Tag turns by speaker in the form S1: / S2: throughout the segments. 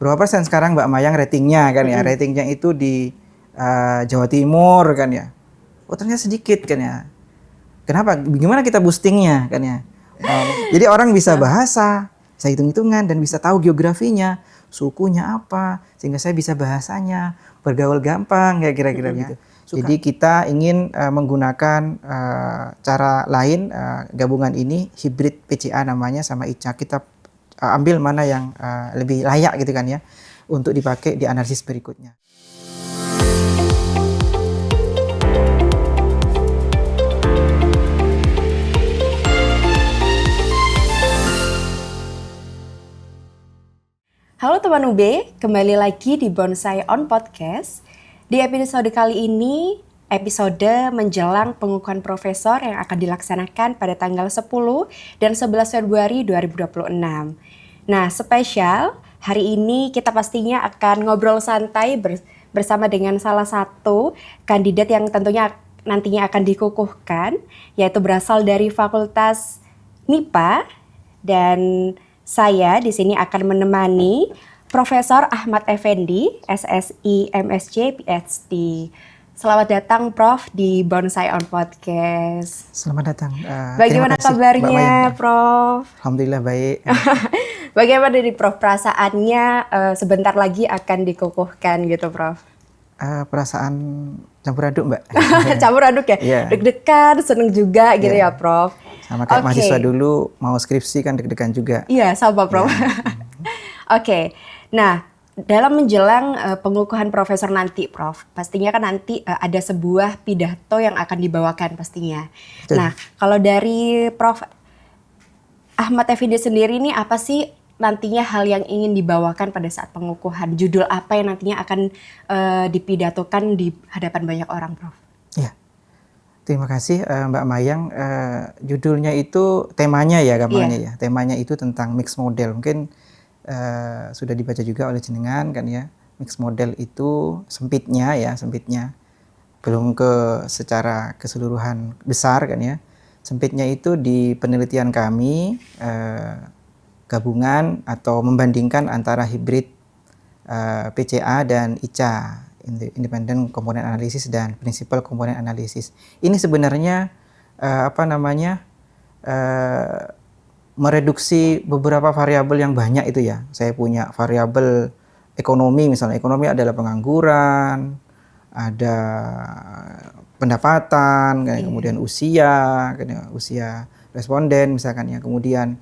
S1: berapa persen sekarang Mbak Mayang ratingnya kan ya? Ratingnya itu di Jawa Timur kan ya? Oh ternyata sedikit kan ya? Kenapa? Gimana kita boostingnya kan ya? Jadi orang bisa bahasa, bisa hitung-hitungan dan bisa tahu geografinya, sukunya apa, sehingga saya bisa bahasanya, bergaul gampang kayak kira-kira gitu. Jadi kita ingin menggunakan cara lain gabungan ini hibrid PCA namanya sama ICA. Kita ambil mana yang lebih layak gitu kan ya untuk dipakai di analisis berikutnya.
S2: Halo teman UB, kembali lagi di Bonsai On Podcast. Di episode kali ini, episode menjelang pengukuhan profesor yang akan dilaksanakan pada tanggal 10 dan 11 Februari 2026. Nah, spesial, hari ini kita pastinya akan ngobrol santai bersama dengan salah satu kandidat yang tentunya nantinya akan dikukuhkan, yaitu berasal dari Fakultas MIPA, dan saya di sini akan menemani Profesor Ahmad Effendi, SSI, MSc, PhD. Selamat datang Prof di Bonsai On Podcast.
S1: Selamat datang.
S2: Bagaimana kabarnya Prof?
S1: Alhamdulillah baik.
S2: Bagaimana dari Prof perasaannya sebentar lagi akan dikukuhkan gitu Prof?
S1: Perasaan campur aduk Mbak.
S2: Campur aduk ya?
S1: Yeah.
S2: Deg-degan, seneng juga gitu ya Prof?
S1: Sama kayak mahasiswa dulu mau skripsi kan deg-degan juga.
S2: Iya sama Prof. Oke. Nah, dalam menjelang pengukuhan profesor nanti Prof, pastinya kan nanti ada sebuah pidato yang akan dibawakan pastinya. Betul. Nah, kalau dari Prof Ahmad Effendi sendiri ini apa sih nantinya hal yang ingin dibawakan pada saat pengukuhan? Judul apa yang nantinya akan dipidatokan di hadapan banyak orang Prof?
S1: Ya. Terima kasih Mbak Mayang. Judulnya itu temanya ya gampangnya ya. Temanya itu tentang mixed model. Mungkin sudah dibaca juga oleh jenengan kan ya. Mixed model itu sempitnya. Belum ke secara keseluruhan besar kan ya. Sempitnya itu di penelitian kami gabungan atau membandingkan antara hibrid PCA dan ICA. Independent Component Analysis dan Principal Component Analysis. Ini sebenarnya mereduksi beberapa variabel yang banyak itu ya. Saya punya variabel ekonomi, misalnya ekonomi adalah pengangguran, ada pendapatan, kemudian usia responden misalkan ya, kemudian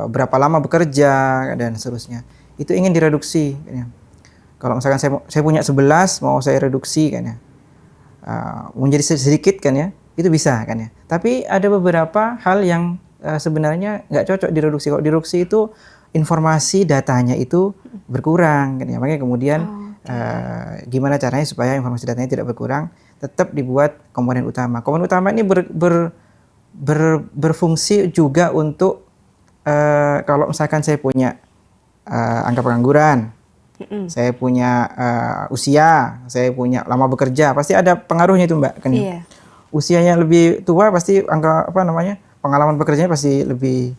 S1: berapa lama bekerja dan seterusnya. Itu ingin direduksi ya. Kalau misalkan saya punya 11 mau saya reduksi kan ya, menjadi sedikit kan ya, itu bisa kan ya. Tapi ada beberapa hal yang sebenarnya nggak cocok direduksi. Kalau direduksi itu informasi datanya itu berkurang kan ya. Makanya kemudian gimana caranya supaya informasi datanya tidak berkurang, tetap dibuat komponen utama. Komponen utama ini berfungsi juga untuk kalau misalkan saya punya angka pengangguran, saya punya usia, saya punya lama bekerja, pasti ada pengaruhnya itu Mbak kan. Iya. Usianya lebih tua pasti angka pengalaman bekerjanya pasti lebih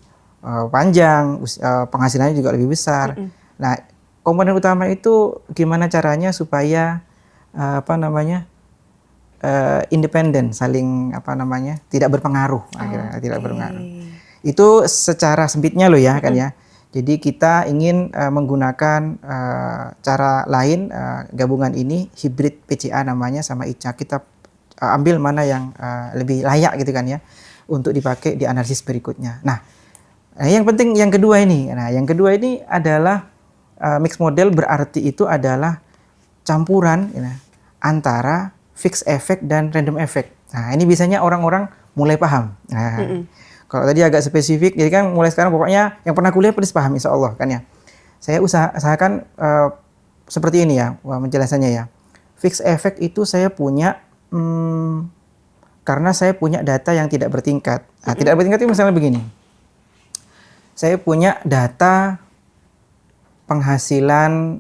S1: panjang, penghasilannya juga lebih besar. Nah, komponen utama itu gimana caranya supaya independen, saling tidak berpengaruh, akhirnya tidak berpengaruh. Itu secara sempitnya loh ya kan ya. Jadi kita ingin menggunakan cara lain gabungan ini hibrid PCA namanya sama ICA. Kita ambil mana yang lebih layak gitu kan ya untuk dipakai di analisis berikutnya. Nah, yang penting yang kedua ini. Nah, yang kedua ini adalah mixed model, berarti itu adalah campuran ya, antara fixed effect dan random effect. Nah, ini biasanya orang-orang mulai paham. Nah, kalau tadi agak spesifik, jadi kan mulai sekarang pokoknya yang pernah kuliah pasti paham insya Allah kan ya. Saya usahakan seperti ini ya penjelasannya ya. Fixed effect itu saya punya karena saya punya data yang tidak bertingkat. Nah, tidak bertingkat itu misalnya begini. Saya punya data penghasilan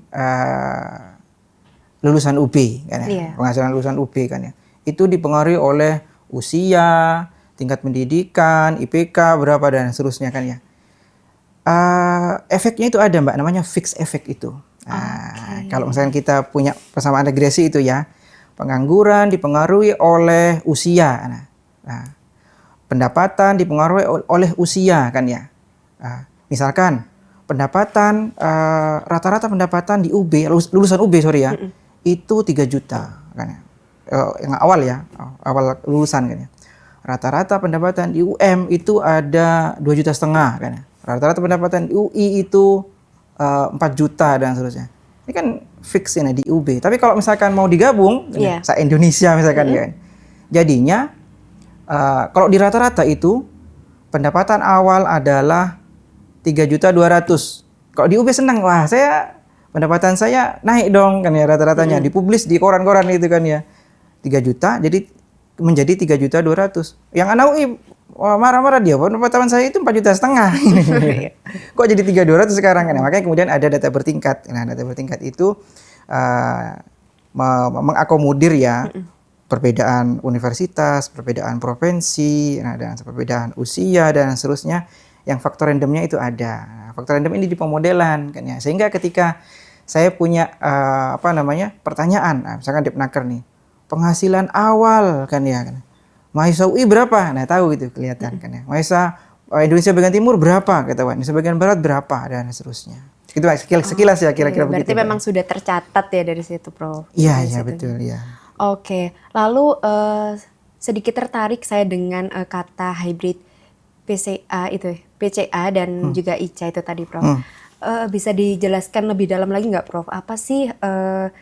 S1: lulusan UB kan ya. Penghasilan lulusan UB kan ya. Itu dipengaruhi oleh usia, tingkat pendidikan, IPK berapa dan seterusnya kan ya. efeknya itu ada Mbak, namanya fixed effect itu. Nah, kalau misalnya kita punya persamaan regresi itu ya, pengangguran dipengaruhi oleh usia. Nah, pendapatan dipengaruhi oleh usia kan ya. Misalkan pendapatan rata-rata pendapatan di UB, lulusan UB sorry ya, itu 3 juta kan ya. Yang awal ya, awal lulusan kan ya. Rata-rata pendapatan di UM itu ada 2,5 juta kan ya. Rata-rata pendapatan di UI itu 4 juta dan seterusnya. Ini kan fix ini di UB. Tapi kalau misalkan mau digabung, se-Indonesia misalkan ya, jadinya kalau di rata-rata itu pendapatan awal adalah 3.200.000. Kalau di UB senang, wah pendapatan saya naik dong kan ya rata-ratanya. Dipublis di koran-koran itu kan ya. 3 juta jadi menjadi 3.200.000. Yang anak UI marah-marah dia, pendapatan saya itu 4,5 juta. Kok jadi 3.200 sekarang kan? Makanya kemudian ada data bertingkat. Nah, data bertingkat itu mengakomodir ya perbedaan universitas, perbedaan provinsi, dan perbedaan usia dan seterusnya. Yang faktor randomnya itu ada. Faktor random ini di pemodelan kan ya. Sehingga ketika saya punya pertanyaan, misalkan di Penaker nih, penghasilan awal kan ya kan. Mahasiswa UI berapa? Nah, tahu gitu kelihatan kan ya. Mahasiswa Indonesia bagian timur berapa ketahuan, Indonesia bagian barat berapa dan seterusnya. Itu sekilas ya kira-kira begitu.
S2: Berarti memang sudah tercatat ya dari situ, Prof.
S1: Iya, betul ya.
S2: Oke. Lalu sedikit tertarik saya dengan kata hybrid PCA dan juga ICA itu tadi, Prof. Bisa dijelaskan lebih dalam lagi nggak, Prof? Apa sih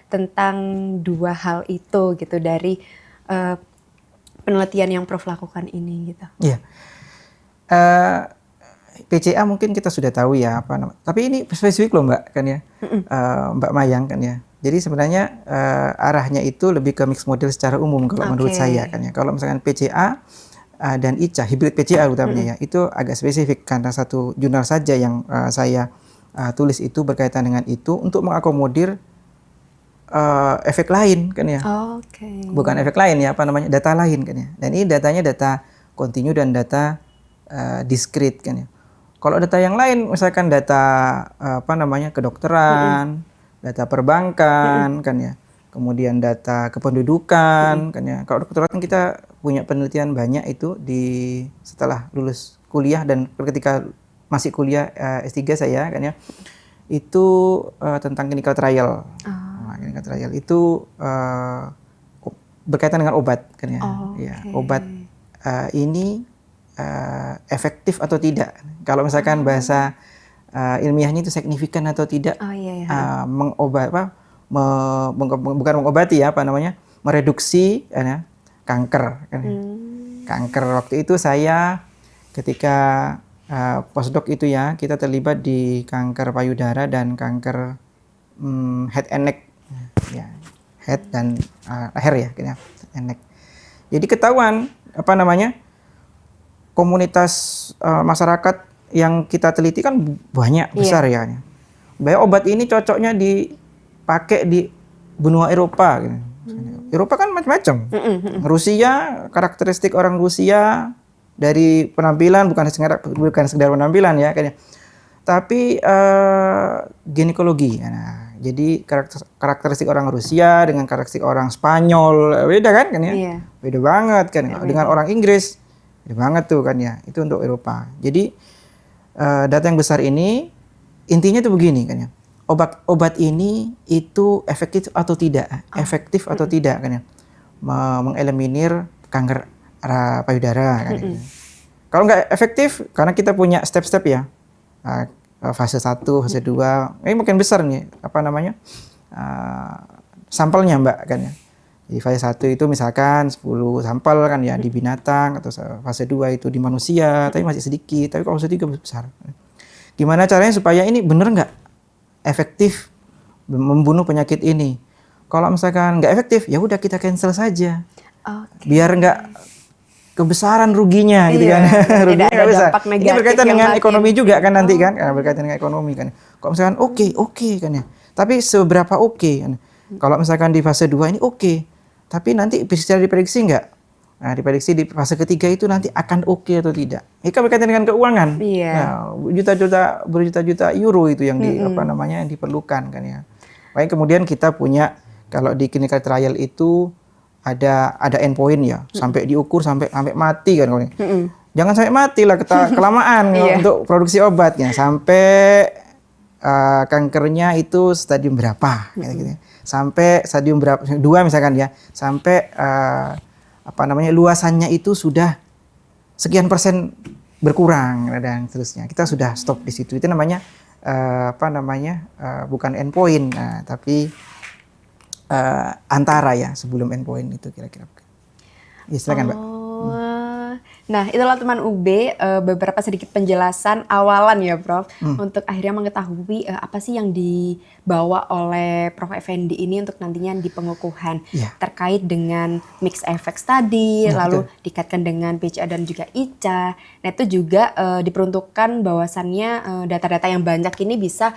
S2: tentang dua hal itu gitu dari penelitian yang Prof lakukan ini gitu?
S1: Iya. PCA mungkin kita sudah tahu ya apa namanya. Tapi ini spesifik loh Mbak kan ya. Mbak Mayang kan ya. Jadi sebenarnya arahnya itu lebih ke mixed model secara umum kalau menurut saya kan ya. Kalau misalkan PCA dan ICA, hybrid PCA utamanya ya, itu agak spesifik karena satu jurnal saja yang saya tulis itu berkaitan dengan itu untuk mengakomodir efek lain kan ya. Bukan efek lain ya, data lain kan ya. Dan ini datanya data kontinu dan data diskrit kan ya. Kalau data yang lain misalkan data kedokteran, data perbankan kan ya. Kemudian data kependudukan kan ya. Kalau kedokteran kan kita punya penelitian banyak itu setelah lulus kuliah dan ketika masih kuliah S3 saya kan ya. Itu tentang clinical trial. Clinical trial itu berkaitan dengan obat kan ya. Obat ini efektif atau tidak. Kalau misalkan bahasa ilmiahnya itu signifikan atau tidak bukan mengobati ya mereduksi ya, kanker kan. Kanker waktu itu saya ketika postdoc itu ya kita terlibat di kanker payudara dan kanker head and neck ya, head dan leher ya kan ya, head and neck. Jadi ketahuan komunitas masyarakat yang kita teliti kan banyak besar ya. Bahwa obat ini cocoknya dipakai di benua Eropa gitu. Eropa kan macam-macam. Rusia, karakteristik orang Rusia dari penampilan bukan sekedar penampilan ya kan ya. Tapi ginekologi. Nah, jadi karakteristik orang Rusia dengan karakteristik orang Spanyol beda kan ya. Beda banget kan. Dengan orang Inggris beda banget tuh kan ya. Itu untuk Eropa. Jadi data yang besar ini intinya tuh begini kan ya. Obat ini itu efektif atau tidak? Efektif atau tidak kan ya? Mengeliminir kanker payudara kan ya. Kalau nggak efektif karena kita punya step-step ya. Fase 1, fase 2. Ini mungkin besar nih sampelnya Mbak kan ya. Di fase 1 itu misalkan 10 sampel kan ya di binatang, atau fase 2 itu di manusia, tapi masih sedikit. Tapi kalau fase 3 besar. Gimana caranya supaya ini benar nggak efektif membunuh penyakit ini? Kalau misalkan nggak efektif, ya udah kita cancel saja. Biar nggak kebesaran ruginya gitu kan. Ruginya nggak bisa. Ini berkaitan dengan ekonomi juga kan nanti kan. Berkaitan dengan ekonomi kan. Kalau misalkan oke kan ya. Tapi seberapa oke kan. Kalau misalkan di fase 2 ini oke. Tapi nanti bisa diprediksi nggak Nah, diprediksi di fase ketiga itu nanti akan oke atau tidak. Ini kan berkaitan dengan keuangan.
S2: Iya.
S1: Nah, berjuta-juta euro itu yang yang diperlukan kan ya. Makanya kemudian kita punya, kalau di clinical trial itu ada endpoint ya, sampai diukur sampai mati kan. Jangan sampai mati lah, kelamaan untuk produksi obatnya, sampai kankernya itu stadium berapa gitu. Sampai stadium berapa, 2 misalkan ya, sampai luasannya itu sudah sekian persen berkurang dan seterusnya. Kita sudah stop di situ. Itu namanya bukan endpoint, tapi antara ya sebelum endpoint itu kira-kira. Ya, silakan, Mbak.
S2: Nah, itulah teman UB beberapa sedikit penjelasan awalan ya, Prof, untuk akhirnya mengetahui apa sih yang dibawa oleh Prof Effendi ini untuk nantinya di pengukuhan terkait dengan mixed effects tadi, lalu dikaitkan dengan PCA dan juga ICA. Nah, itu juga diperuntukkan bahwasannya data-data yang banyak ini bisa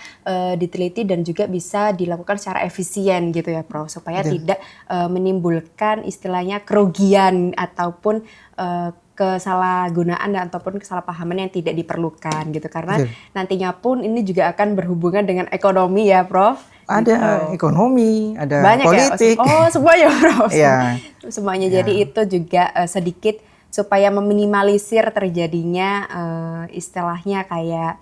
S2: diteliti dan juga bisa dilakukan secara efisien gitu ya, Prof, supaya tidak menimbulkan istilahnya kerugian ataupun kesalahgunaan ataupun kesalahpahaman yang tidak diperlukan gitu, karena nantinya pun ini juga akan berhubungan dengan ekonomi ya, Prof.
S1: Ada ekonomi, ada
S2: banyak
S1: politik.
S2: Ya? Oh, semuanya, Prof.
S1: Iya.
S2: Semuanya. Jadi itu juga sedikit supaya meminimalisir terjadinya istilahnya kayak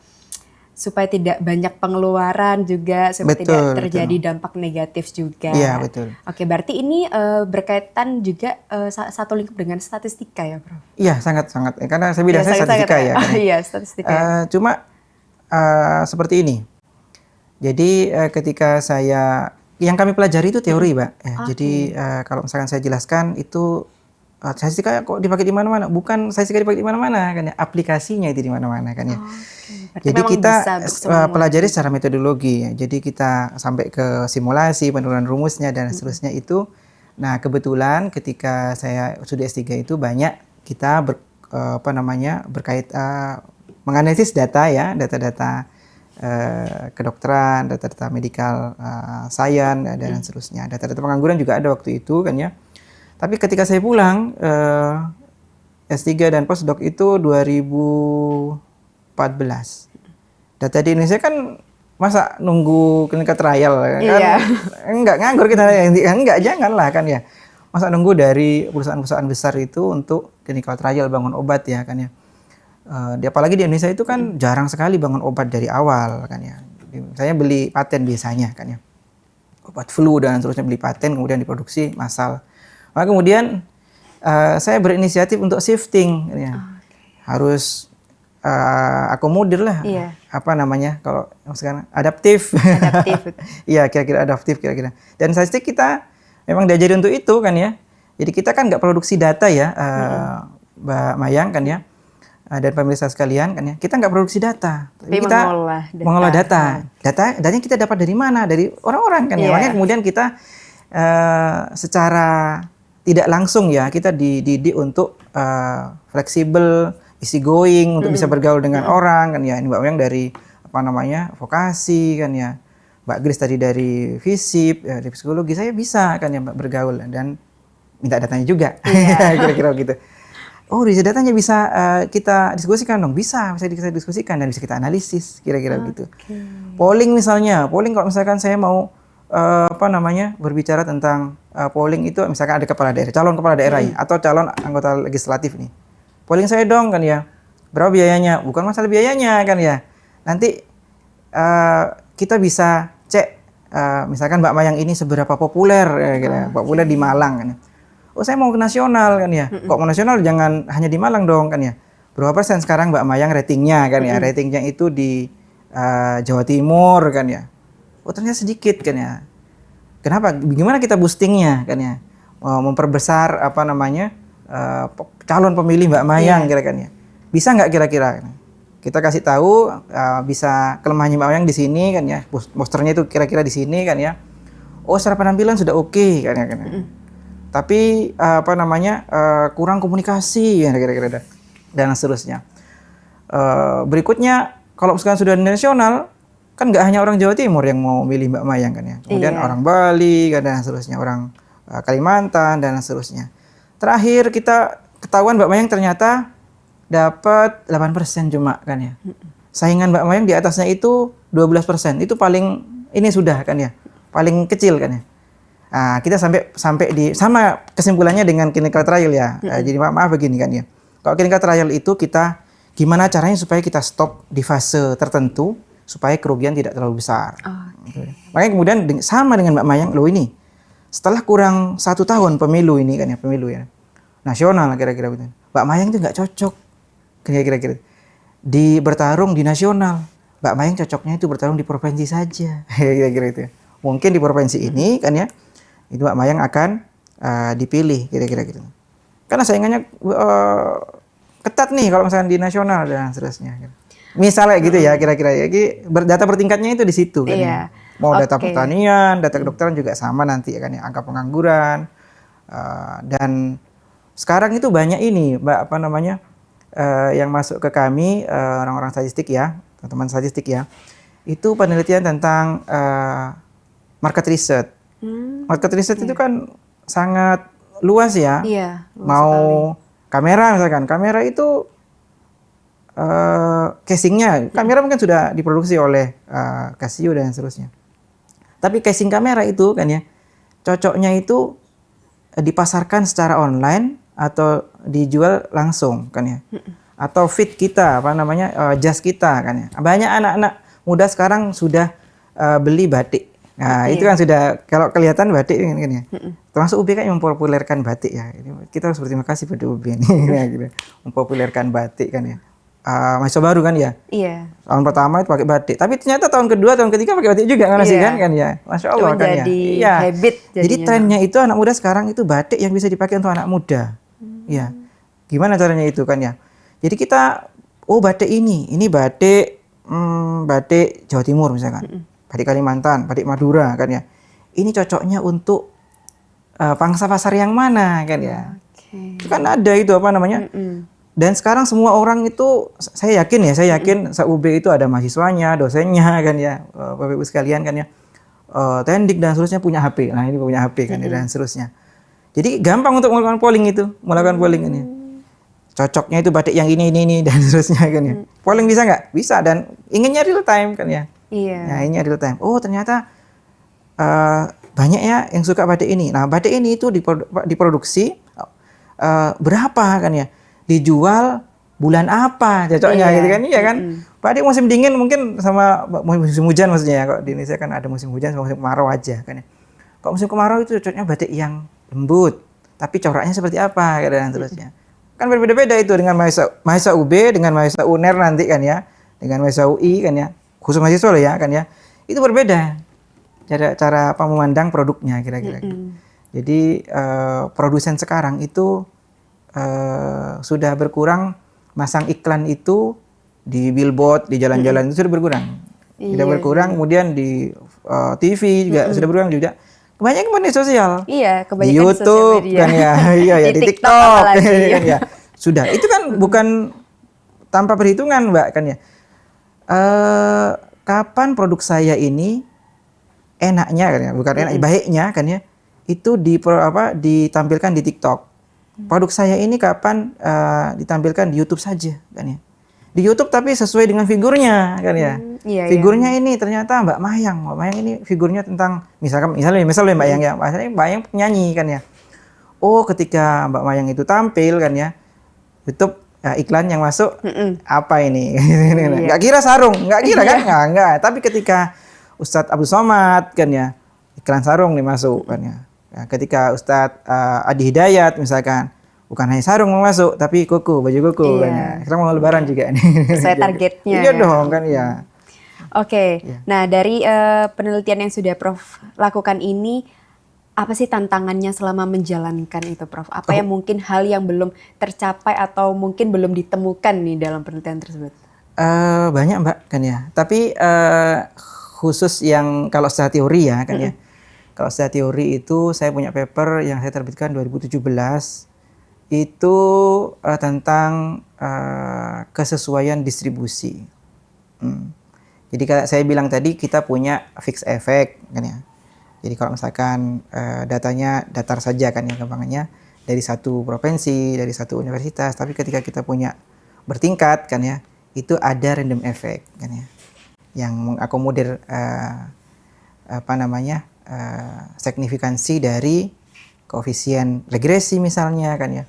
S2: supaya tidak banyak pengeluaran juga, supaya tidak terjadi dampak negatif juga.
S1: Iya, betul.
S2: Oke, berarti ini berkaitan juga satu lingkup dengan statistika ya, Prof?
S1: Iya, sangat-sangat. Karena saya bidang saya statistika ya.
S2: Iya, statistika.
S1: Cuma seperti ini. Jadi ketika yang kami pelajari itu teori, Mbak. Jadi kalau misalkan saya jelaskan itu statistika kok dipakai di mana-mana? Bukan statistika dipakai di mana-mana kan ya, aplikasinya itu di mana-mana kan ya. Jadi kita pelajari secara metodologi ya. Jadi kita sampai ke simulasi, penurunan rumusnya dan seterusnya itu. Nah, kebetulan ketika saya sudah S3 itu banyak kita menganalisis data ya, data-data kedokteran, data-data medical science dan seterusnya. Data-data pengangguran juga ada waktu itu kan ya. Tapi ketika saya pulang S3 dan postdoc itu 2014. Data di Indonesia kan masa nunggu clinical trial kan? Enggak nganggur kita, janganlah kan ya. Masa nunggu dari perusahaan-perusahaan besar itu untuk clinical trial bangun obat ya kan ya. Apalagi di Indonesia itu kan jarang sekali bangun obat dari awal kan ya. Saya beli paten biasanya kan ya. Obat flu dan seterusnya beli paten kemudian diproduksi massal. Maka kemudian saya berinisiatif untuk shifting ya. Harus akomodir lah, kalau sekarang adaptif. Iya, kira-kira adaptif kira-kira. Dan statistik kita memang diajari untuk itu kan ya. Jadi kita kan nggak produksi data ya, Mbak Mayang kan ya, dan pemirsa sekalian kan ya. Kita nggak produksi data, tapi kita mengolah data. Datanya kita dapat dari mana? Dari orang-orang kan ya. Makanya kemudian kita secara tidak langsung ya kita dididik untuk fleksibel, easy going, untuk bisa bergaul dengan orang kan ya. Ini Mbak Mayang dari vokasi kan ya. Mbak Grace tadi dari FISIP, dari psikologi. Saya bisa kan ya Mbak bergaul dan minta datanya juga. Kira-kira gitu. Oh, di datanya bisa kita diskusikan dong. Bisa kita diskusikan dan bisa kita analisis kira-kira gitu. Polling misalnya, kalau misalkan saya mau berbicara tentang polling itu, misalkan ada calon kepala daerah ya, atau calon anggota legislatif nih. Polling saya dong kan ya. Berapa biayanya? Bukan masalah biayanya kan ya. Nanti kita bisa cek misalkan Mbak Mayang ini seberapa populer populer di Malang kan ya. Oh, saya mau ke nasional kan ya. Kok mau nasional jangan hanya di Malang dong kan ya. Berapa persen sekarang Mbak Mayang ratingnya kan ya. Ratingnya itu di Jawa Timur kan ya. Oh, ternyata sedikit kan ya. Kenapa? Gimana kita boostingnya kan ya? Memperbesar calon pemilih Mbak Mayang kira-kira. Bisa nggak kira-kira? Kita kasih tahu bisa kelemahannya Mbak Mayang di sini kan ya. Posternya itu kira-kira di sini kan ya. Oh, secara penampilan sudah oke kan ya. Tapi kurang komunikasi ya kira-kira dan seterusnya. Berikutnya kalau sekarang sudah nasional kan nggak hanya orang Jawa Timur yang mau milih Mbak Mayang kan ya. Kemudian orang Bali kan dan seterusnya, orang Kalimantan dan seterusnya. Terakhir kita ketahuan Mbak Mayang ternyata dapat 8% cuma kan ya. Saingan Mbak Mayang di atasnya itu 12%. Itu paling ini sudah kan ya. Paling kecil kan ya. Nah, kita sampai di sama kesimpulannya dengan clinical trial ya. Jadi maaf begini kan ya. Kalau clinical trial itu kita gimana caranya supaya kita stop di fase tertentu supaya kerugian tidak terlalu besar.
S2: Okay.
S1: Makanya kemudian sama dengan Mbak Mayang, loh ini setelah kurang 1 tahun pemilu ini kan ya, pemilu ya nasional kira-kira gitu. Mbak Mayang itu nggak cocok kira-kira di bertarung di nasional. Mbak Mayang cocoknya itu bertarung di provinsi saja kira-kira itu. Mungkin di provinsi ini kan ya itu Mbak Mayang akan dipilih kira-kira gitu. Karena saingannya ketat nih kalau misalnya di nasional dan seterusnya. Misalnya gitu ya kira-kira ya. Data bertingkatnya itu di situ kan ya. Mau data pertanian, data kedokteran juga sama nanti kan ya. Angka pengangguran dan sekarang itu banyak ini Mbak apa namanya yang masuk ke kami orang-orang statistik ya, teman-teman statistik ya. Itu penelitian tentang market research. Market research itu kan sangat luas ya.
S2: Iya, luas
S1: mau
S2: sekali.
S1: Kamera misalkan, kamera itu casingnya, kamera mungkin sudah diproduksi oleh Casio dan seterusnya. Tapi casing kamera itu kan ya, cocoknya itu dipasarkan secara online atau dijual langsung kan ya. Atau fit kita, apa namanya, jas kita kan ya. Banyak anak-anak muda sekarang sudah beli batik. Nah, itu kan sudah kalau kelihatan batik kan ya. Termasuk UB kan yang mempopulerkan batik ya. Kita harus berterima kasih pada UB ini ya, gitu. Mempopulerkan batik kan ya. Mahasiswa baru kan ya.
S2: Iya.
S1: Tahun pertama itu pakai batik. Tapi ternyata tahun kedua, tahun ketiga pakai batik juga kan sih kan ya. Masya Allah kan ya.
S2: Iya. Habit jadinya.
S1: Jadi trennya itu anak muda sekarang itu batik yang bisa dipakai untuk anak muda. Ya. Gimana caranya itu kan ya. Jadi kita batik ini batik batik Jawa Timur misalkan. Batik Kalimantan, batik Madura kan ya. Ini cocoknya untuk pangsa pasar yang mana kan ya. Itu kan ada itu apa namanya. Dan sekarang semua orang itu saya yakin se-UB itu ada mahasiswanya, dosennya kan ya, Bapak Ibu sekalian kan ya. Tendik dan seterusnya punya HP. Nah, ini punya HP kan ya dan seterusnya. Jadi gampang untuk melakukan polling ini. Cocoknya itu batik yang ini dan seterusnya kan ya. Polling bisa nggak? Bisa dan inginnya real time kan ya.
S2: Iya.
S1: Nah, ini real time. Oh, ternyata banyak ya yang suka batik ini. Nah, batik ini itu diproduksi berapa kan ya? Dijual bulan apa cocoknya gitu kan? Iya kan? Batik musim dingin mungkin sama musim hujan maksudnya ya. Kalau di Indonesia kan ada musim hujan sama musim kemarau aja kan ya. Kalau musim kemarau itu cocoknya batik yang lembut, tapi coraknya seperti apa dan seterusnya. Kan berbeda-beda itu dengan mahasiswa UB, dengan mahasiswa UNER nanti kan ya, dengan mahasiswa UI kan ya. Khusus mahasiswa loh ya kan ya. Itu berbeda cara memandang produknya kira-kira. Jadi produsen sekarang itu sudah berkurang masang iklan itu di billboard, di jalan-jalan itu sudah berkurang. Sudah berkurang, kemudian di TV juga sudah berkurang juga. Kebanyakan media sosial.
S2: Iya, kebanyakan
S1: di YouTube kan ya. Iya, di TikTok kan ya. Sudah, itu kan bukan tanpa perhitungan, Mbak kan ya. Kapan produk saya ini enaknya kan ya, bukan enak, baiknya kan ya. Itu ditampilkan di TikTok. Produk saya ini kapan ditampilkan di YouTube saja kan ya. Di YouTube tapi sesuai dengan figurnya kan ya. Figurnya ini ternyata Mbak Mayang ini figurnya tentang misalnya Mbak Mayang ya, Mbak Mayang penyanyi kan ya. Oh, ketika Mbak Mayang itu tampil kan ya, YouTube iklan yang masuk apa ini? Nggak kira sarung, nggak kira kan? Nggak. Tapi ketika Ustadz Abdul Somad kan ya, iklan sarung nih masuk kan ya. Nah, ketika Ustadz Adi Hidayat misalkan, bukan hanya sarung yang masuk, tapi baju kuku kan ya. Sekarang mau lebaran juga nih.
S2: Sesuai targetnya.
S1: Iya dong kan ya.
S2: Oke. Nah, dari penelitian yang sudah Prof lakukan ini, apa sih tantangannya selama menjalankan itu, Prof? Apa yang mungkin hal yang belum tercapai atau mungkin belum ditemukan nih dalam penelitian tersebut?
S1: Banyak Mbak kan ya. Tapi khusus yang kalau secara teori ya kan ya. Kalau secara teori itu saya punya paper yang saya terbitkan 2017 itu tentang kesesuaian distribusi. Jadi kayak saya bilang tadi kita punya fixed effect kan ya. Jadi kalau misalkan datanya datar saja kan ya gampangannya, dari satu provinsi, dari satu universitas, tapi ketika kita punya bertingkat kan ya, itu ada random effect kan ya, yang mengakomodir signifikansi dari koefisien regresi misalnya kan ya.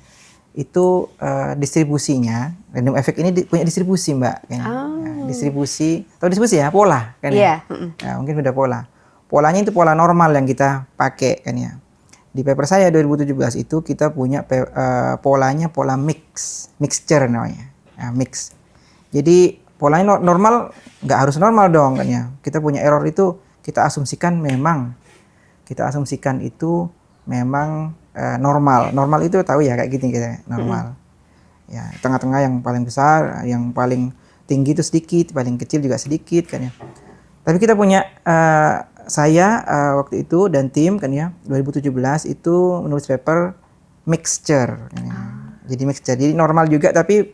S1: Itu distribusinya, random effect ini punya distribusi Mbak kan ya. Nah, distribusi, atau distribusi ya, pola kan ya. Nah, mungkin udah pola. Polanya itu pola normal yang kita pakai kan ya. Di paper saya 2017 itu kita punya polanya pola mixture namanya. Nah, mix. Jadi polanya normal, nggak harus normal dong kan ya. Kita punya error itu kita asumsikan itu memang normal. Normal itu tahu ya kayak gini kita normal. Ya, tengah-tengah yang paling besar, yang paling tinggi itu sedikit, paling kecil juga sedikit kan ya. Tapi kita punya saya waktu itu dan tim kan ya 2017 itu menulis paper mixture kan ya. Jadi mixture, jadi normal juga tapi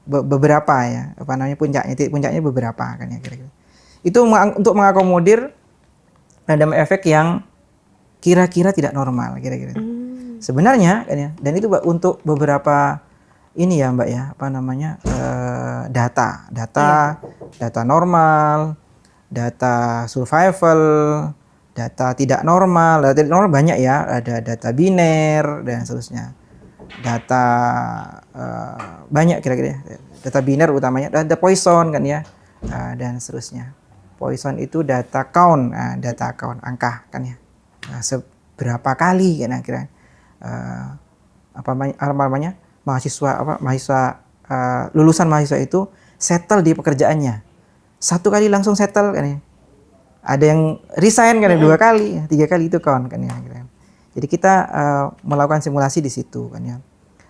S1: beberapa ya, puncaknya beberapa kan ya kira-kira. Itu untuk mengakomodir random effect yang kira-kira tidak normal kira-kira. Sebenarnya kan ya, dan itu untuk beberapa ini ya Mbak ya, data normal, data survival, data tidak normal banyak ya, ada data biner dan seterusnya. Data banyak kira-kira, data biner utamanya, data Poisson kan ya, dan seterusnya. Poisson itu data count, angka kan ya. Nah, seberapa kali kira-kira lulusan mahasiswa itu settle di pekerjaannya. Satu kali langsung settle kan ya. Ada yang resign kan ya, 2 kali, 3 kali itu kan ya. Jadi kita melakukan simulasi di situ kan ya.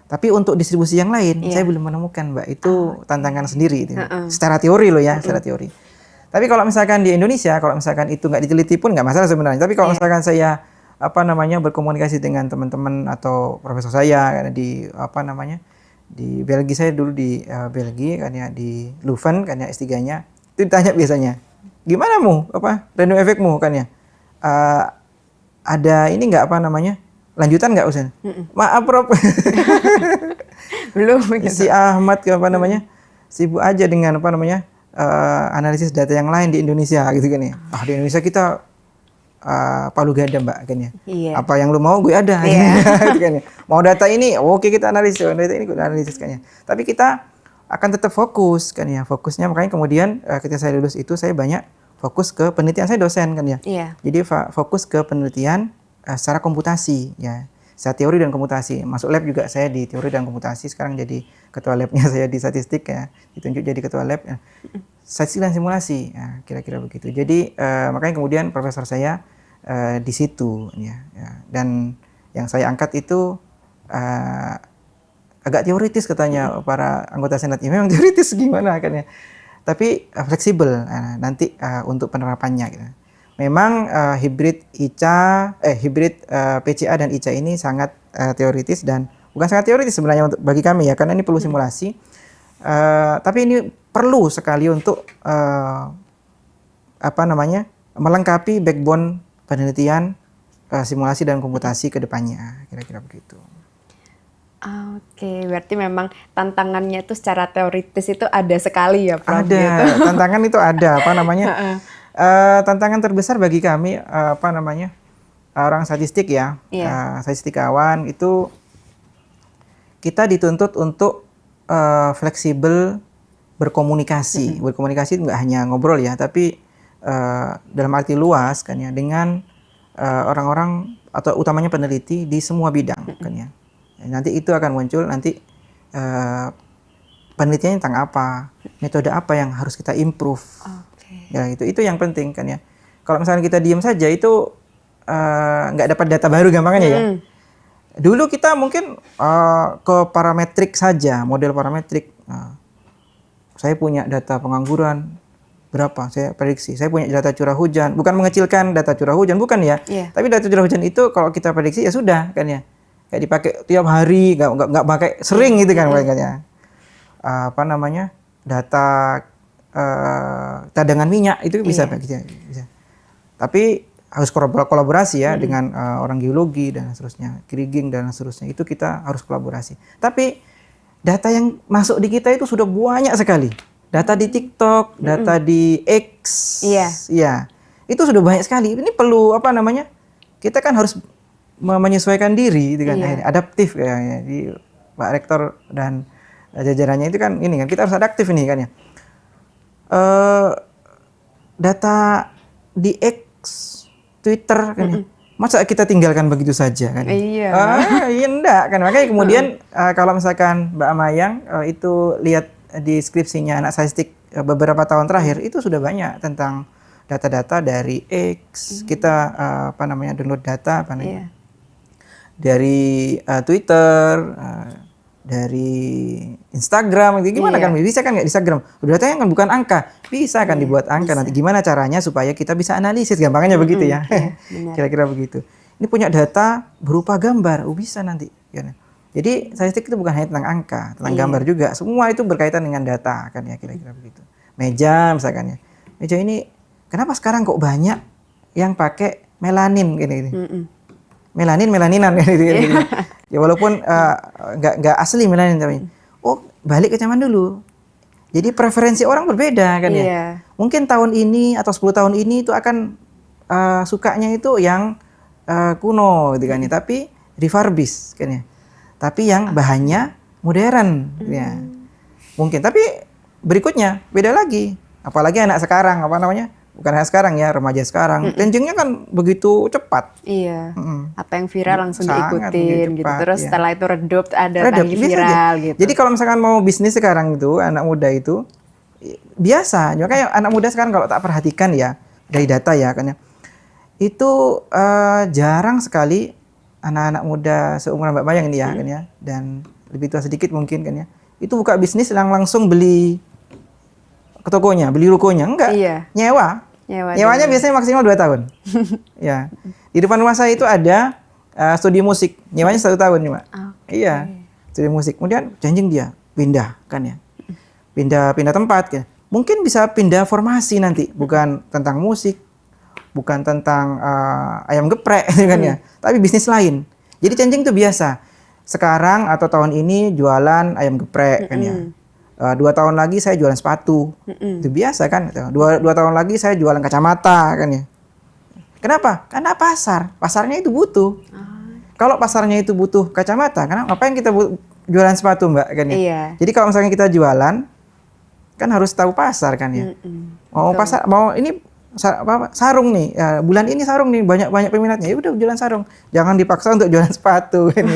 S1: Tapi untuk distribusi yang lain saya belum menemukan Mbak, itu tantangan sendiri itu. Secara teori loh ya, secara teori. Tapi kalau misalkan di Indonesia, kalau misalkan itu nggak diteliti pun nggak masalah sebenarnya. Tapi kalau misalkan saya berkomunikasi dengan teman-teman atau profesor saya kan di di Belgia, saya dulu di Belgia kan ya, di Leuven kan ya S3-nya, itu ditanya biasanya, gimana random effect-mu kan ya, ada ini nggak lanjutan nggak Usen? Maaf Prof.
S2: Belum
S1: si Ahmad sibuk aja dengan analisis data yang lain di Indonesia gitu kan ya. Di Indonesia kita palu gada Mbak kan ya. Apa yang lu mau gue ada gitu kan ya. Mau data ini oke kita analisis, data ini kita analisis kan ya. Tapi kita akan tetap fokus kan ya. Fokusnya makanya kemudian ketika saya lulus itu saya banyak fokus ke penelitian, saya dosen kan ya. Jadi fokus ke penelitian secara komputasi ya. Secara teori dan komputasi. Masuk lab juga saya di teori dan komputasi, sekarang jadi ketua labnya saya di statistik ya. Ditunjuk jadi ketua lab ya. Statistik dan simulasi, ya, kira-kira begitu. Jadi makanya kemudian profesor saya di situ ya. Dan yang saya angkat itu agak teoritis katanya para anggota senat. Ya, memang teoritis gimana kan ya. Tapi fleksibel nanti untuk penerapannya gitu. Memang hibrid PCA dan ICA ini sangat teoritis, dan bukan sangat teoritis sebenarnya bagi kami ya, karena ini perlu simulasi. Tapi ini perlu sekali untuk melengkapi backbone penelitian simulasi dan komputasi ke depannya, kira-kira begitu.
S2: Oke, berarti memang tantangannya itu secara teoritis itu ada sekali ya Prof?
S1: Ada, gitu. Tantangan itu ada, tantangan terbesar bagi kami orang statistik ya, statistikawan itu kita dituntut untuk fleksibel berkomunikasi. Berkomunikasi nggak hanya ngobrol ya, tapi dalam arti luas kan ya, dengan orang-orang atau utamanya peneliti di semua bidang kan ya. Nanti itu akan muncul nanti penelitiannya tentang apa, metode apa yang harus kita improve. Ya itu yang penting kan ya. Kalau misalnya kita diam saja itu nggak dapat data baru gampangnya ya. Dulu kita mungkin ke parametrik saja, model parametrik. Saya punya data pengangguran berapa, saya prediksi. Saya punya data curah hujan, bukan mengecilkan data curah hujan, bukan ya. Tapi data curah hujan itu kalau kita prediksi ya sudah kan ya. Kayak dipakai tiap hari, nggak pakai sering gitu kan makanya. Data cadangan minyak itu bisa. Tapi harus kolaborasi ya dengan orang geologi dan seterusnya, kriging dan seterusnya. Itu kita harus kolaborasi. Tapi data yang masuk di kita itu sudah banyak sekali. Data di TikTok, data di X, ya itu sudah banyak sekali. Ini perlu apa namanya? Kita kan harus menyesuaikan diri, gitu kan, adaptif kayaknya. Di Pak Rektor dan jajarannya itu kan ini kan kita harus adaptif ini kan ya. Data di X, Twitter kan ya. Masa kita tinggalkan begitu saja kan?
S2: Iya.
S1: Iya enggak kan. Makanya kemudian kalau misalkan Mbak Mayang itu lihat di skripsinya anak statistik beberapa tahun terakhir itu sudah banyak tentang data-data dari X. Kita apa namanya download data apa namanya? Dari Twitter, dari Instagram, gimana kan bisa kan nggak Instagram? Datanya kan bukan angka, bisa kan dibuat angka. Nanti gimana caranya supaya kita bisa analisis, gampangnya begitu ya. Kira-kira begitu. Ini punya data berupa gambar, bisa nanti. Kan? Jadi statistik itu bukan hanya tentang angka, tentang gambar juga. Semua itu berkaitan dengan data kan ya, kira-kira begitu. Meja misalkan ya, meja ini kenapa sekarang kok banyak yang pakai melanin gini-gini? Melaninan gitu. Ya walaupun nggak asli melanin tapi balik ke zaman dulu. Jadi preferensi orang berbeda kan ya. Mungkin tahun ini atau 10 tahun ini itu akan sukanya itu yang kuno gitu kan ya, tapi refurbish kan ya. Tapi yang bahannya modern ya. Mungkin tapi berikutnya beda lagi. Apalagi anak sekarang apa namanya? Bukan hanya sekarang ya, remaja sekarang. Changing-nya kan begitu cepat.
S2: Iya. Apa yang viral langsung
S1: Sangat
S2: diikutin gitu.
S1: cepat,
S2: Terus setelah itu redup ada lagi viral gitu.
S1: Jadi kalau misalkan mau bisnis sekarang itu, anak muda itu biasa. Makanya anak muda sekarang kalau tak perhatikan ya, dari data ya kan ya. Itu jarang sekali anak-anak muda seumuran Mbak Mayang ini ya kan ya. Dan lebih tua sedikit mungkin kan ya. Itu buka bisnis yang langsung beli ke tokonya, beli rukonya, enggak, nyewanya biasanya maksimal 2 tahun. Ya, di depan rumah saya itu ada studio musik, nyewanya 1 tahun cuma. Iya, studio musik. Kemudian janjing dia pindah kan ya, pindah tempat kan. Mungkin bisa pindah formasi nanti, bukan tentang musik, bukan tentang ayam geprek kan ya, tapi bisnis lain. Jadi changing itu biasa. Sekarang atau tahun ini jualan ayam geprek kan ya. 2 tahun lagi saya jualan sepatu, itu biasa kan. 2 tahun lagi saya jualan kacamata kan ya. Kenapa? Karena pasarnya itu butuh. Kalau pasarnya itu butuh kacamata, karena ngapain kita jualan sepatu Mbak kan ya. Jadi kalau misalnya kita jualan, kan harus tahu pasar kan ya. Mau ini sarung nih, ya, bulan ini sarung nih banyak peminatnya, ya udah jualan sarung, jangan dipaksa untuk jualan sepatu kan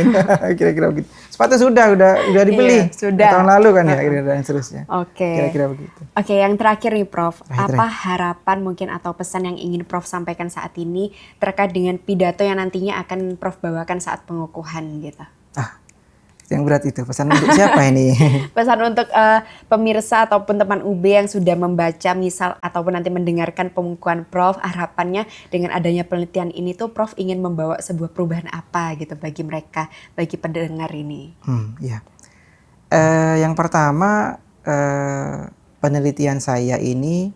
S1: kira-kira begitu. Sepatu sudah dibeli tahun lalu kan ya, dan seterusnya. Kira-kira begitu.
S2: Yang terakhir nih Prof, apa harapan mungkin atau pesan yang ingin Prof sampaikan saat ini terkait dengan pidato yang nantinya akan Prof bawakan saat pengukuhan gitu?
S1: Yang berat itu, pesan untuk siapa ini?
S2: Pesan untuk pemirsa ataupun teman UB yang sudah membaca misal ataupun nanti mendengarkan pengukuhan Prof, harapannya dengan adanya penelitian ini tuh Prof ingin membawa sebuah perubahan apa gitu bagi mereka, bagi pendengar ini?
S1: Yang pertama, penelitian saya ini,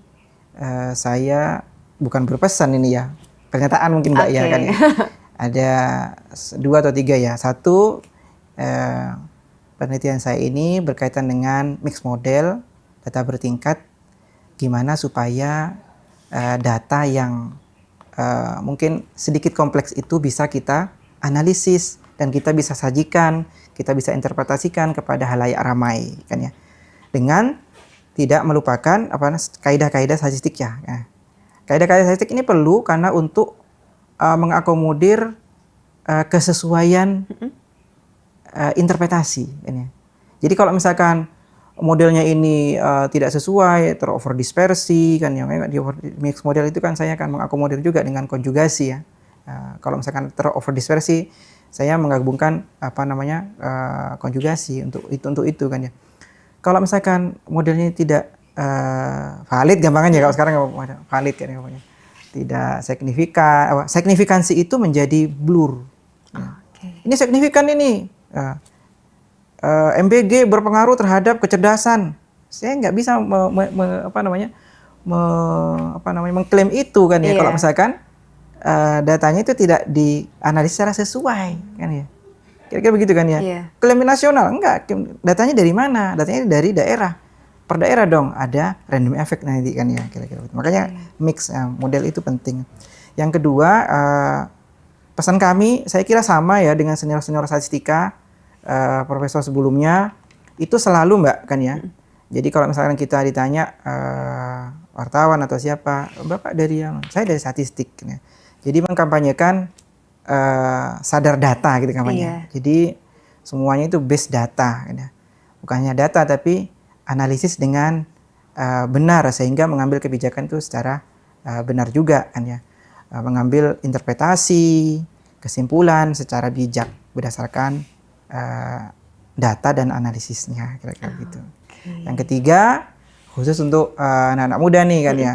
S1: saya bukan berpesan ini ya, pernyataan mungkin Mbak ya kan ya. Ada 2 atau 3 ya. Satu, penelitian saya ini berkaitan dengan mixed model, data bertingkat, gimana supaya data yang mungkin sedikit kompleks itu bisa kita analisis dan kita bisa sajikan, kita bisa interpretasikan kepada halayak ramai kan ya. Dengan tidak melupakan kaidah-kaidah statistik ya. Kaidah-kaidah statistik ini perlu karena untuk mengakomodir kesesuaian interpretasi kan ya. Jadi kalau misalkan modelnya ini tidak sesuai, terover dispersi kan ya, di mix model itu kan saya akan mengakomodir juga dengan konjugasi ya. Kalau misalkan terover dispersi, saya menggabungkan konjugasi untuk itu kan ya. Kalau misalkan modelnya tidak valid, gampangannya kalau sekarang valid kan ya, tidak signifikan, signifikansi itu menjadi blur. Ini signifikan ini. MBG berpengaruh terhadap kecerdasan. Saya nggak bisa mengklaim itu kan ya. Kalau misalkan datanya itu tidak dianalisis secara sesuai kan ya. Kira-kira begitu kan ya.
S2: Iya.
S1: Klaim nasional enggak, datanya dari mana? Datanya dari daerah. Per daerah dong ada random effect nanti kan ya kira-kira. Makanya mix model itu penting. Yang kedua, pesan kami saya kira sama ya dengan senior-senior statistika profesor sebelumnya itu selalu Mbak kan ya. Jadi kalau misalkan kita ditanya wartawan atau siapa, Bapak dari yang saya dari statistik kan ya. Jadi mengkampanyekan sadar data gitu kampanye. Jadi semuanya itu based data kan ya. Bukannya data tapi analisis dengan benar sehingga mengambil kebijakan itu secara benar juga kan ya. Mengambil interpretasi, kesimpulan secara bijak berdasarkan data dan analisisnya kira-kira gitu. Yang ketiga khusus untuk anak-anak muda nih kan ya,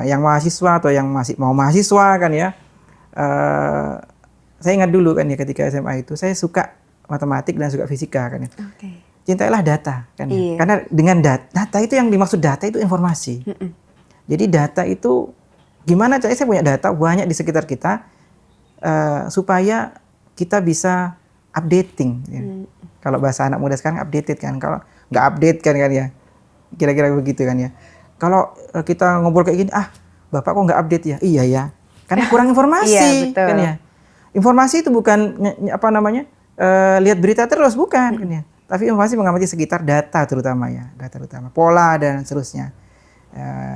S1: yang mahasiswa atau yang masih mau mahasiswa kan ya. Saya ingat dulu kan ya ketika SMA itu saya suka matematik dan suka fisika kan ya. Cintailah data kan ya. Karena dengan data itu yang dimaksud data itu informasi. Jadi data itu gimana caranya saya punya data banyak di sekitar kita supaya kita bisa updating. Ya. Kalau bahasa anak muda sekarang updated kan. Kalau nggak update kan ya. Kira-kira begitu kan ya. Kalau kita ngobrol kayak gini, Bapak kok nggak update ya? Iya ya. Karena kurang informasi kan ya. Informasi itu bukan apa namanya? Lihat berita terus bukan kan ya. Tapi informasi mengamati sekitar data terutama ya, data terutama pola dan seterusnya.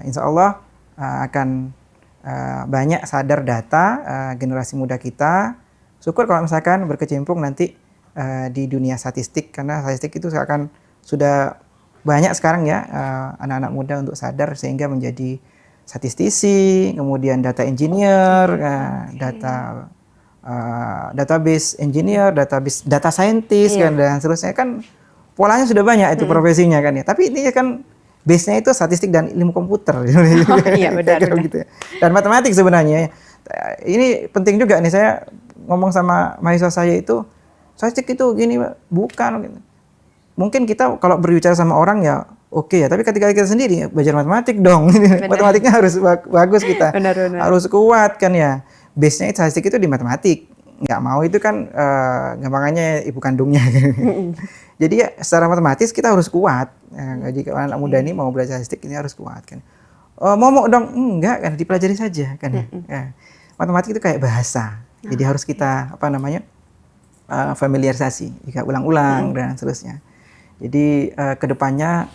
S1: Insya Allah akan banyak sadar data generasi muda kita. Syukur kalau misalkan berkecimpung nanti di dunia statistik karena statistik itu akan sudah banyak sekarang ya anak-anak muda untuk sadar sehingga menjadi statistisi, kemudian data engineer, database engineer, data scientist kan dan seterusnya kan polanya sudah banyak itu profesinya kan ya. Tapi ini kan base-nya itu statistik dan ilmu komputer.
S2: Iya benar.
S1: Gitu. Dan matematik sebenarnya. Ini penting juga nih saya ngomong sama mahasiswa saya itu statistik itu gini bukan. Mungkin kita kalau berbicara sama orang ya oke ya, tapi ketika kita sendiri belajar matematik dong. Matematiknya harus bagus kita. Benar. Harus kuat kan ya. Base-nya statistik itu di matematik. Nggak mau itu kan gampangannya ibu kandungnya. Jadi ya secara matematis kita harus kuat. Jika anak muda ini mau belajar statistik ini harus kuat kan. Momok dong, enggak kan dipelajari saja kan. Ya. Matematik itu kayak bahasa. Jadi harus kita familiarisasi, jika ulang-ulang dan seterusnya. Jadi kedepannya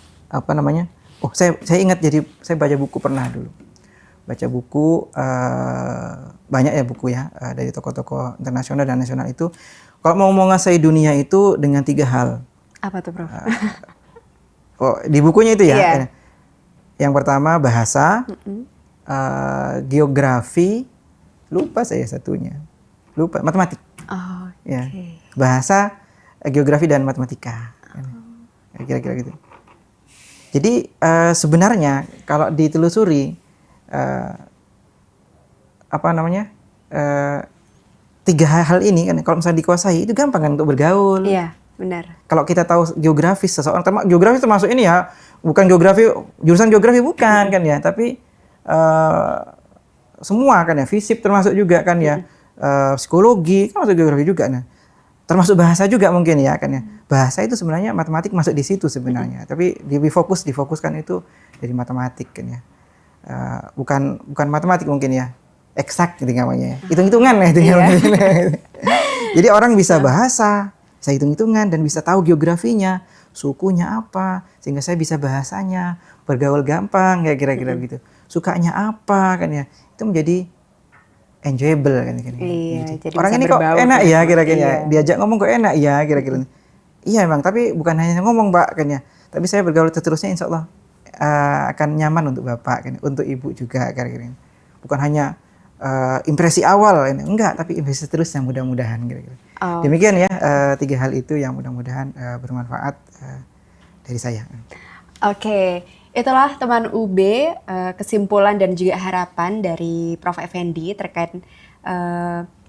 S1: saya ingat jadi saya baca buku pernah dulu. Baca buku banyak ya buku ya dari tokoh-tokoh internasional dan nasional itu kalau mau menguasai dunia itu dengan 3 hal.
S2: Apa tuh Prof?
S1: Di bukunya itu ya. Yang pertama bahasa, geografi, lupa saya satunya, matematik. Ya. Bahasa, geografi dan matematika. Kira-kira gitu. Jadi sebenarnya kalau ditelusuri tiga hal ini kan kalau misalnya dikuasai itu gampang kan untuk bergaul.
S2: Iya, benar.
S1: Kalau kita tahu geografis seseorang, geografis termasuk ini ya, bukan geografi jurusan geografi bukan kan ya, tapi semua kan ya, fisip termasuk juga kan ya, psikologi kan masuk geografi juga nah. Termasuk bahasa juga mungkin ya kan ya. Bahasa itu sebenarnya matematik masuk di situ sebenarnya, tapi difokuskan itu dari matematik kan ya. Bukan matematik mungkin ya, eksak gitu namanya. Hitung-hitungan lah itu. Jadi orang bisa bahasa, bisa hitung-hitungan dan bisa tahu geografinya, sukunya apa, sehingga saya bisa bahasanya, bergaul gampang kayak kira-kira gitu. Sukanya apa kan ya. Itu menjadi enjoyable kan
S2: Iya,
S1: jadi orang ini kok enak ya kira-kira. Diajak ngomong kok enak ya kira-kira. Iya emang, tapi bukan hanya ngomong Mbak kan ya. Tapi saya bergaul seterusnya insya Allah akan nyaman untuk Bapak kan, untuk Ibu juga kira-kira. Bukan hanya impresi awal ini, enggak, tapi impresi seterusnya mudah-mudahan kira-kira. Demikian ya 3 hal itu yang mudah-mudahan bermanfaat dari saya.
S2: Oke. Itulah teman UB kesimpulan dan juga harapan dari Prof. Effendi terkait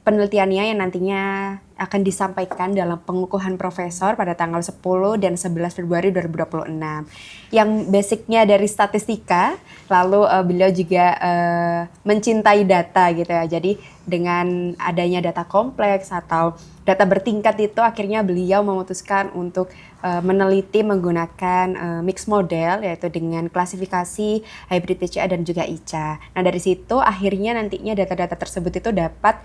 S2: penelitiannya yang nantinya akan disampaikan dalam pengukuhan profesor pada tanggal 10 dan 11 Februari 2026. Yang basicnya dari statistika, lalu beliau juga mencintai data gitu ya. Jadi dengan adanya data kompleks atau data bertingkat itu akhirnya beliau memutuskan untuk meneliti menggunakan mix model, yaitu dengan klasifikasi hybrid TCA dan juga ICA. Nah dari situ akhirnya nantinya data-data tersebut itu dapat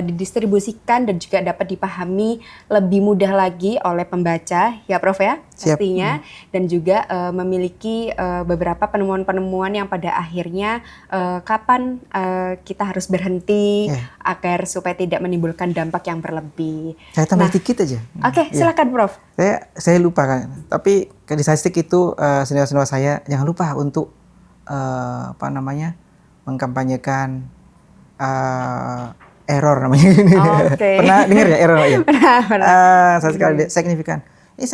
S2: didistribusikan dan juga dapat dipahami lebih mudah lagi oleh pembaca ya Prof ya.
S1: Siap.
S2: Pastinya, dan juga memiliki beberapa penemuan-penemuan yang pada akhirnya kapan kita harus berhenti agar supaya tidak menimbulkan dampak yang berlebih.
S1: Saya tambah dikit aja.
S2: Oke, silakan Prof.
S1: Saya lupa kan, tapi di statistik itu senior-senior saya jangan lupa untuk mengkampanyekan error namanya.
S2: Oke.
S1: Pernah dengar ya error ya?
S2: Pernah.
S1: Satu kali signifikan. Ini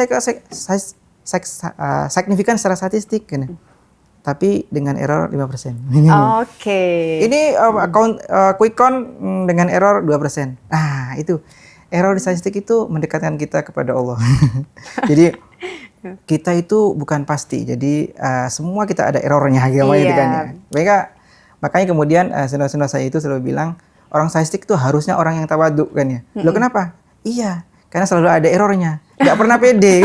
S1: signifikan secara statistik kan. Tapi dengan error 5%.
S2: Oke.
S1: Ini quick count dengan error 2%. Nah, itu error di statistik itu mendekatkan kita kepada Allah. Jadi kita itu bukan pasti. Jadi semua kita ada errornya gitu kan ya. Makanya kemudian senior-senior saya itu selalu bilang orang statistik itu harusnya orang yang tawadhu kan ya. Loh kenapa? Iya, karena selalu ada errornya. Nggak pernah pede.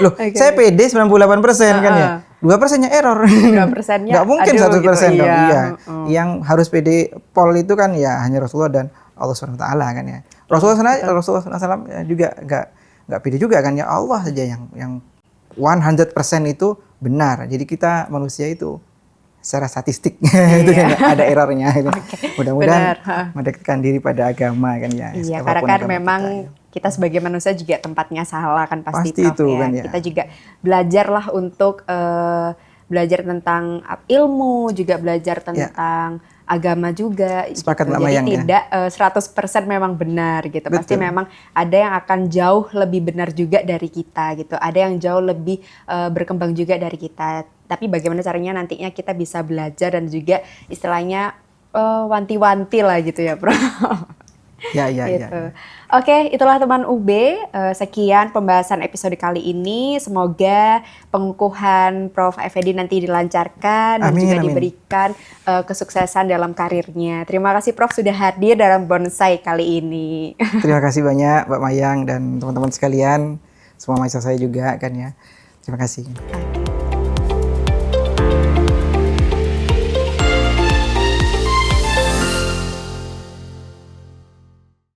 S1: Loh, saya pede 98% kan ya. 2%-nya error.
S2: 2%-nya
S1: nggak mungkin 100%
S2: gitu,
S1: dong.
S2: iya.
S1: Iya. Yang harus pede pol itu kan ya hanya Rasulullah dan Allah SWT kan ya. Rasulullah SAW juga nggak pede juga kan ya. Allah saja yang 100% itu benar. Jadi kita manusia itu secara statistik itu kan ada errornya gitu. Mudah-mudahan mendekatkan diri pada agama kan ya.
S2: Iya, karena kan memang kita sebagai manusia juga tempatnya salah kan pasti Prof,
S1: itu
S2: ya.
S1: kan ya.
S2: Kita juga belajarlah untuk belajar tentang ilmu, juga belajar tentang agama juga.
S1: Sepakat
S2: gitu.
S1: Mbak Mayang,
S2: jadi tidak 100% memang benar gitu.
S1: Betul.
S2: Pasti memang ada yang akan jauh lebih benar juga dari kita gitu. Ada yang jauh lebih berkembang juga dari kita. Tapi bagaimana caranya nantinya kita bisa belajar dan juga istilahnya wanti-wanti lah gitu ya, Bro.
S1: Ya.
S2: Oke, itulah teman UB. Sekian pembahasan episode kali ini. Semoga pengukuhan Prof. Effendi nanti dilancarkan dan juga diberikan kesuksesan dalam karirnya. Terima kasih Prof sudah hadir dalam Bonsai kali ini.
S1: Terima kasih banyak Mbak Mayang dan teman-teman sekalian. Semua mahasiswa saya juga kan ya. Terima kasih.